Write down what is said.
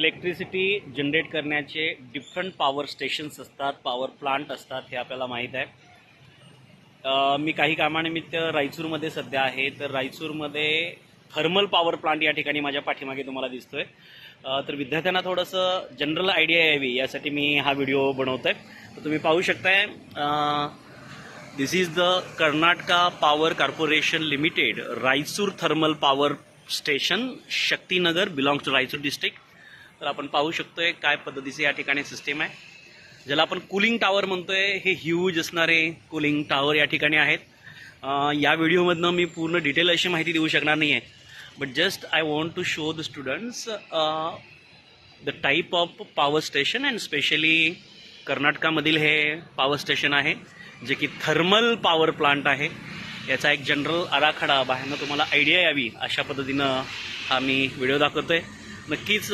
Electricity generate करण्याचे different power stations असतात, power plant असतात, हे आपल्याला माहीत आहे. मी काही कामानिमित्त रायचूरमध्ये सध्या आहे. तर रायचूरमध्ये थर्मल पॉवर प्लांट या ठिकाणी माझ्या पाठीमागे तुम्हाला दिसतोय. तर विद्यार्थ्यांना थोडंसं जनरल आयडिया यावी यासाठी मी हा व्हिडिओ बनवतोय. तर तुम्ही पाहू शकताय, this is the Karnataka power corporation limited Raichur thermal power station, Shaktinagar, belongs to Raichur district. तर आपण पाहू शकतोय काय पद्धतीचे या ठिकाणी सिस्टीम आहे, ज्याला आपण कूलिंग टावर म्हणतोय. हे ह्यूज असणारे कूलिंग टावर या ठिकाणी आहेत. या व्हिडिओमधनं मी पूर्ण डिटेल अशी माहिती देऊ शकणार नाही आहे, but just I want to show the students the type of power station and specially कर्नाटकामधील हे पॉवर स्टेशन आहे जे की थर्मल पॉवर प्लांट आहे. याचा एक जनरल आराखडा बाहेरनं तुम्हाला आयडिया यावी अशा पद्धतीनं हा मी व्हिडिओ दाखवतोय. नक्कीच